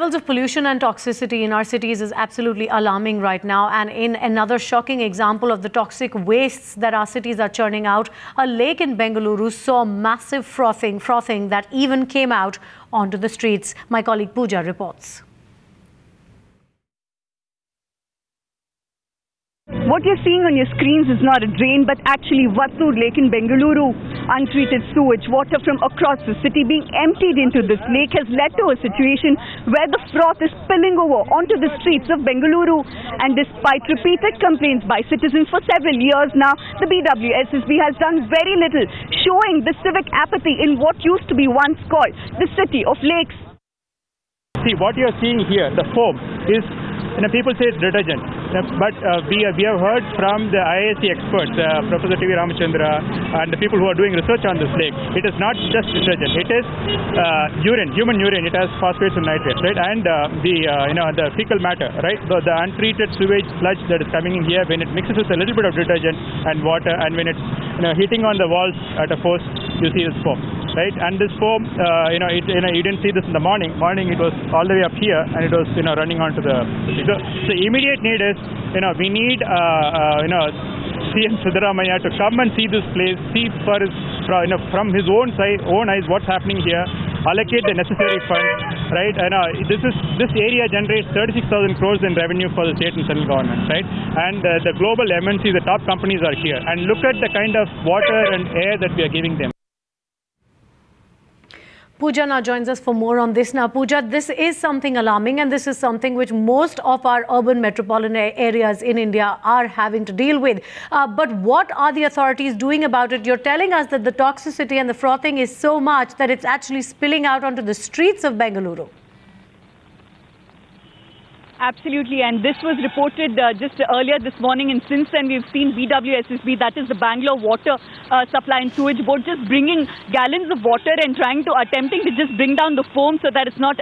Levels of pollution and toxicity in our cities is absolutely alarming right now, and in another shocking example of the toxic wastes that our cities are churning out, a lake in Bengaluru saw massive frothing that even came out onto the streets. My colleague Pooja reports. What you're seeing on your screens is not a drain, but actually Vatsur Lake in Bengaluru. Untreated sewage, water from across the city being emptied into this lake has led to a situation where the froth is spilling over onto the streets of Bengaluru. And despite repeated complaints by citizens for several years now, the BWSSB has done very little, showing the civic apathy in what used to be once called the city of lakes. See, what you're seeing here, the foam is, people say it's detergent, but we have heard from the IISc experts, Professor T.V. Ramachandra, and the people who are doing research on this lake. It is not just detergent; it is urine, human urine. It has phosphates and nitrates, right? And the fecal matter, right? The untreated sewage sludge that is coming in here, when it mixes with a little bit of detergent and water, and when it's hitting on the walls at a force, you see this foam. Right, and this foam, you didn't see this in the morning. It was all the way up here, and it was, running onto the. So the immediate need is, we need, CM Siddaramaiah to come and see this place, see from his own eyes what's happening here, allocate the necessary funds, right? This area generates 36,000 crores in revenue for the state and central government, right? And the global MNCs, the top companies are here, and look at the kind of water and air that we are giving them. Pooja now joins us for more on this. Now, Pooja, this is something alarming, and this is something which most of our urban metropolitan areas in India are having to deal with. But what are the authorities doing about it? You're telling us that the toxicity and the frothing is so much that it's actually spilling out onto the streets of Bengaluru. Absolutely, and this was reported just earlier this morning, and since then we've seen BWSSB, that is the Bangalore Water Supply and Sewage Board, just bringing gallons of water and attempting to just bring down the foam so that it's not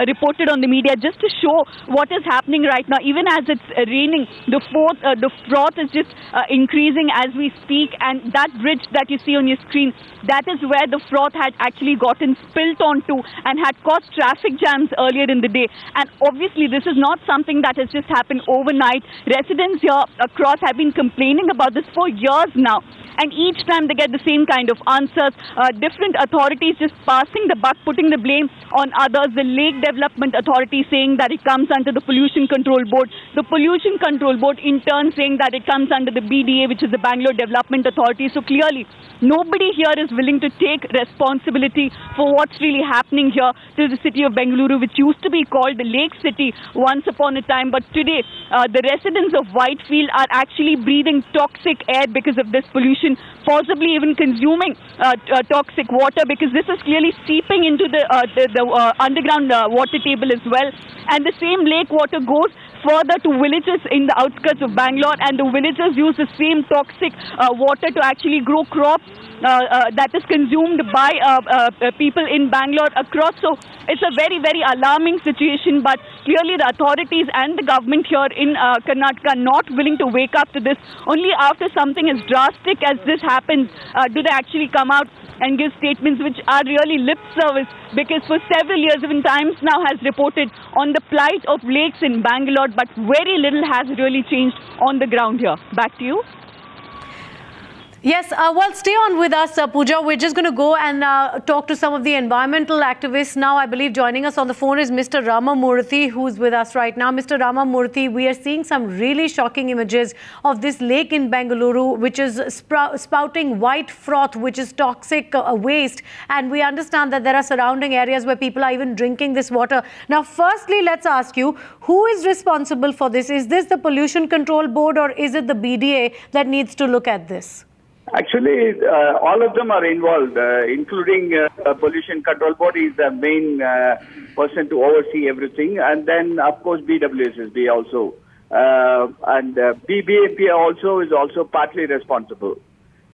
reported on the media, just to show what is happening right now. Even as it's raining, the froth is just increasing as we speak, and that bridge that you see on your screen, that is where the froth had actually gotten spilt onto and had caused traffic jams earlier in the day. And obviously this is not something that has just happened overnight. Residents here across have been complaining about this for years now. And each time they get the same kind of answers. Different authorities just passing the buck, putting the blame on others. The Lake Development Authority saying that it comes under the Pollution Control Board. The Pollution Control Board in turn saying that it comes under the BDA, which is the Bangalore Development Authority. So clearly, nobody here is willing to take responsibility for what's really happening here to the city of Bengaluru, which used to be called the Lake City once upon a time. But today, the residents of Whitefield are actually breathing toxic air because of this pollution, possibly even consuming toxic water, because this is clearly seeping into the underground water table as well. And the same lake water goes further to villages in the outskirts of Bangalore, and the villagers use the same toxic water to actually grow crops that is consumed by people in Bangalore across. So it's a very, very alarming situation, but clearly the authorities and the government here in Karnataka are not willing to wake up to this. Only after something as drastic as this happens do they actually come out and give statements which are really lip service, because for several years, even Times now has reported on the plight of lakes in Bangalore, but very little has really changed on the ground here. Back to you. Yes, well, stay on with us, Pooja. We're just going to go and talk to some of the environmental activists now. I believe joining us on the phone is Mr. Ramamurthy, who's with us right now. Mr. Ramamurthy, we are seeing some really shocking images of this lake in Bengaluru, which is spouting white froth, which is toxic waste. And we understand that there are surrounding areas where people are even drinking this water. Now, firstly, let's ask you, who is responsible for this? Is this the Pollution Control Board, or is it the BDA that needs to look at this? Actually, all of them are involved, including Pollution Control Board is the main person to oversee everything, and then of course BWSSB also, and BBMP also is also partly responsible.